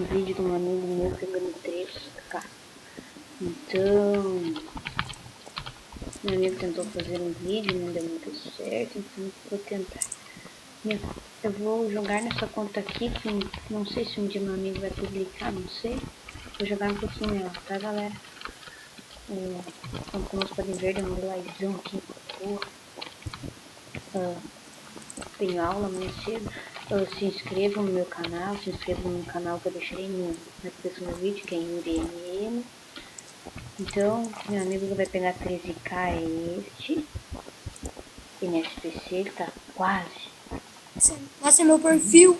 um vídeo de um amigo meu pegando 3K. Então, meu amigo tentou fazer um vídeo, não deu muito certo, então vou tentar. Eu vou jogar nessa conta aqui, que não sei se um dia meu amigo vai publicar, não sei. Vou jogar um pouquinho nela, tá, galera? Como vocês podem ver, deu um likezão aqui, porra. Tenho aula amanhã cedo. Se inscrevam no meu canal, se inscrevam no canal que eu deixarei na descrição do vídeo, que é YuriMM. Então, meu amigo que vai pegar 13K é este. NSPC, ele tá quase. Esse é meu perfil.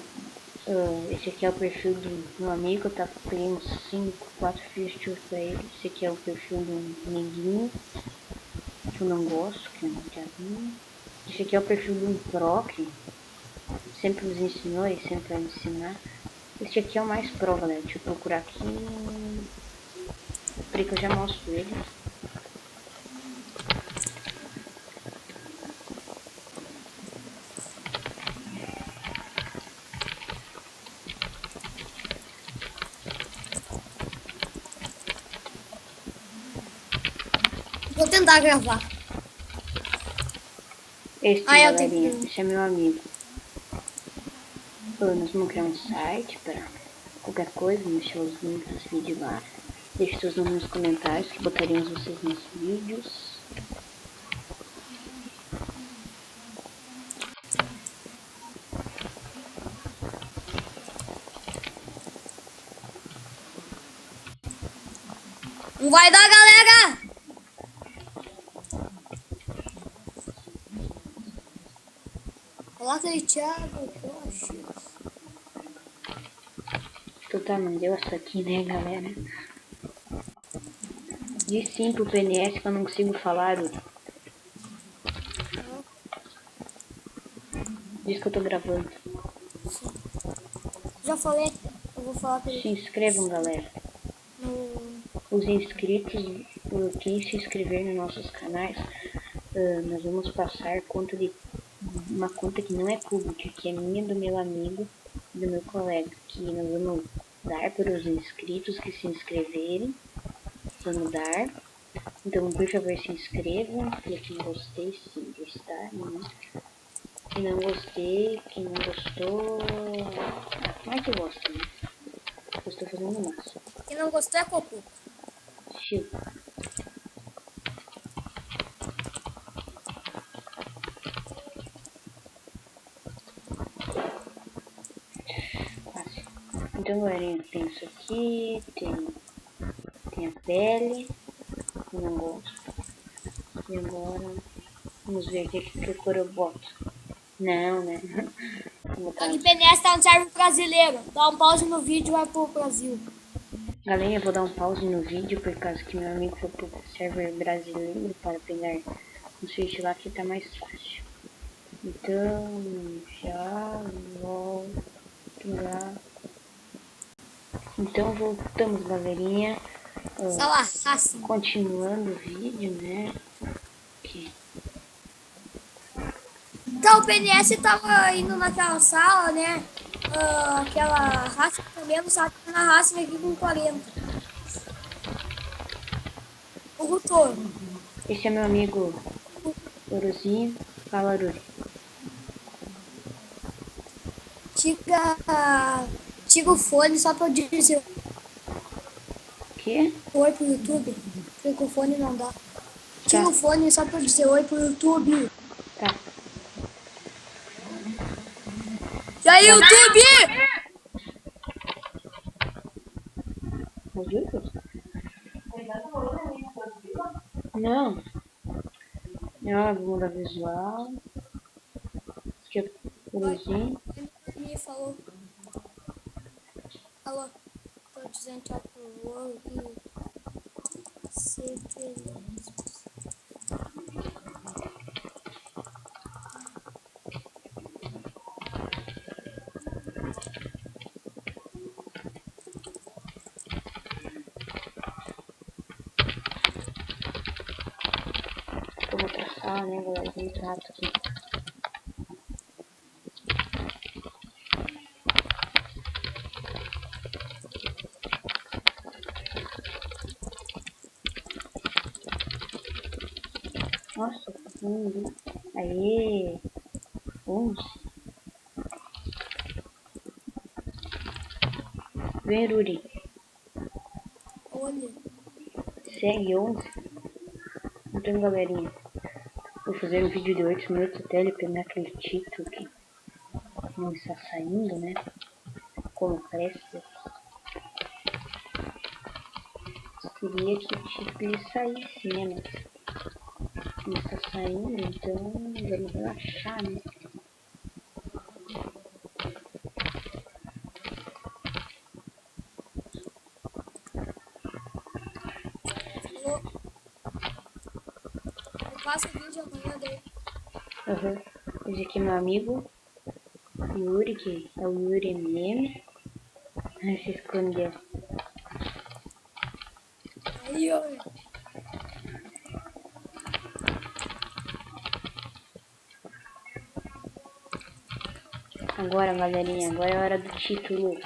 Esse aqui é o perfil do meu amigo, eu peguei uns 5, 4 fios de pra ele. Esse aqui é o perfil do neguinho, que eu não gosto, que é um diabinho. Esse aqui é o perfil do pro, que sempre nos ensinou e sempre vai me ensinar. Esse aqui é o mais pro, galera. Deixa eu procurar aqui. Peraí que eu já mostro ele. Vou tentar gravar. Esse, eu galerinha, tenho... esse é meu amigo. Nós vamos criar um site para qualquer coisa, deixar os links dos vídeos lá. Deixe seus nomes nos comentários que botaremos vocês nos vídeos. Não vai dar, galera! Coloca aí, Thiago, que eu acho. Então não deu essa aqui, né, galera? Diz sim pro PNS que eu não consigo falar. Diz que eu tô gravando. Sim. Já falei, eu vou falar pra ele. Se inscrevam, galera. Os inscritos, quem se inscrever nos nossos canais, nós vamos passar uma conta que não é pública, que é minha, do meu amigo e do meu colega, que nós vamos dar para os inscritos que se inscreverem. Vamos dar. Então, por favor, se inscrevam, clique em gostei se gostar, né? Se não gostei, quem não gostou, mais que gosta, né? Eu estou fazendo o máximo. Quem não gostou é cocô. Chiu. Então, galerinha, tem isso aqui, tem a pele, eu não gosto. E agora, vamos ver que cor eu boto. Não, né? Vou botar... A PNS tá no server brasileiro. Dá um pause no vídeo e vai pro Brasil. Galerinha, eu vou dar um pause no vídeo, por causa que meu amigo foi pro server brasileiro para pegar um switch lá que tá mais fácil. Então, já volto lá. Então, voltamos, galerinha. Continuando o vídeo, né? Aqui. Então o PNS tava indo naquela sala, né? Aquela raça também, sabe? Na raça aqui com 40. O Rutor. Esse é meu amigo Uruzinho. Fala, Ururi. Tira o fone só pra eu dizer. O quê? Oi pro YouTube. Porque com o fone não dá. Tira o fone só pra eu dizer oi pro YouTube. Tá. E aí, YouTube? Não. Não, vou mudar visual. Aqui é o Uruzinho. Ele falou. Alô. Tô dizendo tchau pro World. Ser feliz. Eu vou traçar, né, galera? Muito rápido aqui. Nossa, aê, 11. Vem, Ruri. Olha. Segue 11. Então, galerinha, vou fazer um vídeo de 8 minutos até ele pegar aquele título que não está saindo, né? Como parece. Queria que o título saísse, né? Mas não está saindo, então vamos relaxar, né? Falou. Eu faço o vídeo amanhã daí. Esse aqui é meu amigo Yuri, que é o Yuri MM. Se escondeu. Aí, ó. Agora, galerinha, agora é a hora do título.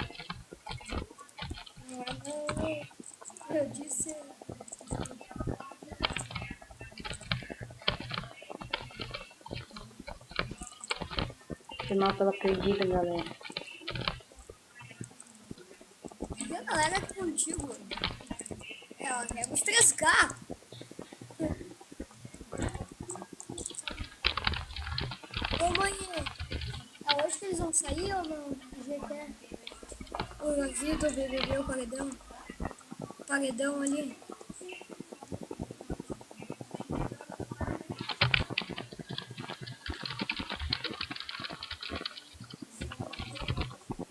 Eu disse. Chamar pela perdida, galera. E a galera aqui contigo. Ela quer os 3K. Ô, mãe. É hoje que eles vão sair ou não? Do jeito que é? O Vitor, o BBB, o paredão. O paredão ali.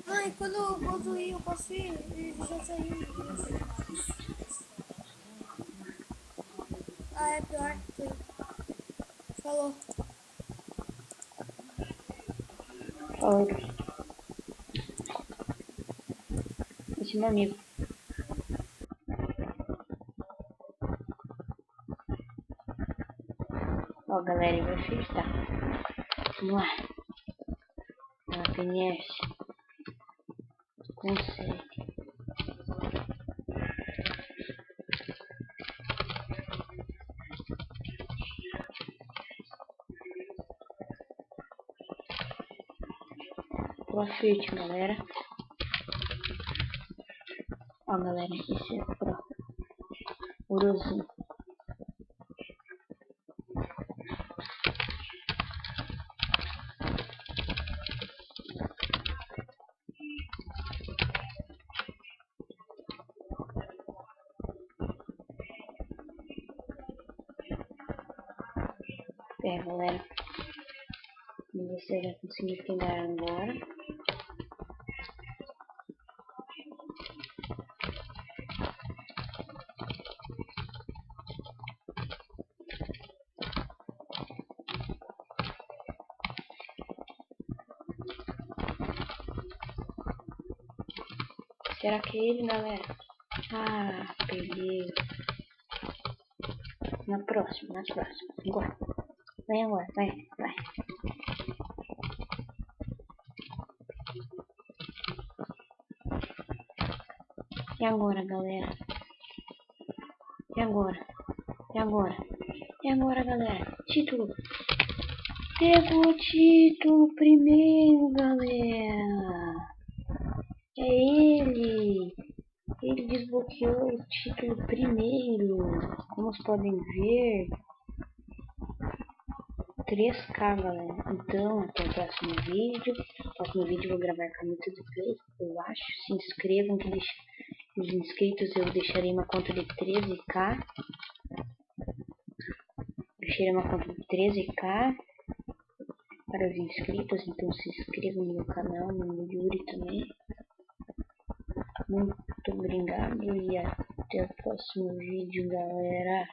Não, e quando eu posso ir, ele já saiu. Ah, é pior. Falou. Fala, esse é meu amigo. Ó, galera, eu vou fechar. Vamos lá. A PNS. Consegue. Boa sorte, galera. Ó, galera, esse é pro. Urozinho. É, galera. Vamos ver se eu já consegui pegar agora. Será que é ele, galera? Ah, peguei. Na próxima. Agora. Vai agora, vai. E agora, galera? E agora, galera? Título. Pegou o título primeiro, galera. É ele. Ele desbloqueou o título primeiro. Como vocês podem ver. 3K, galera. Então, até o próximo vídeo. No próximo vídeo eu vou gravar com a Caneta do Play, eu acho. Se inscrevam, que os inscritos eu deixarei uma conta de 13K. Deixarei uma conta de 13K para os inscritos. Então se inscrevam no meu canal, no Yuri também. Muito obrigado e até o próximo vídeo, galera.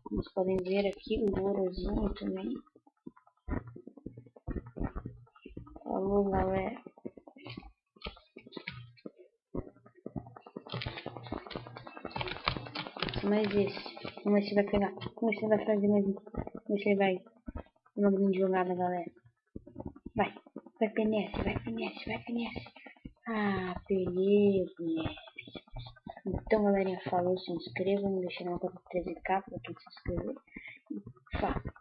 Como vocês podem ver aqui o Gorozinho também. Falou, galera. Mais esse. Vamos ver se vai pegar. Vamos ver se vai fazer mais um. Vamos ver se ele vai. Uma grande jogada, galera. Vai. Vai, PNS. Ah, peguei, PNS. Então, galerinha, falou. Se inscrevam. Deixa na conta 13K para quem se inscrever. Faca.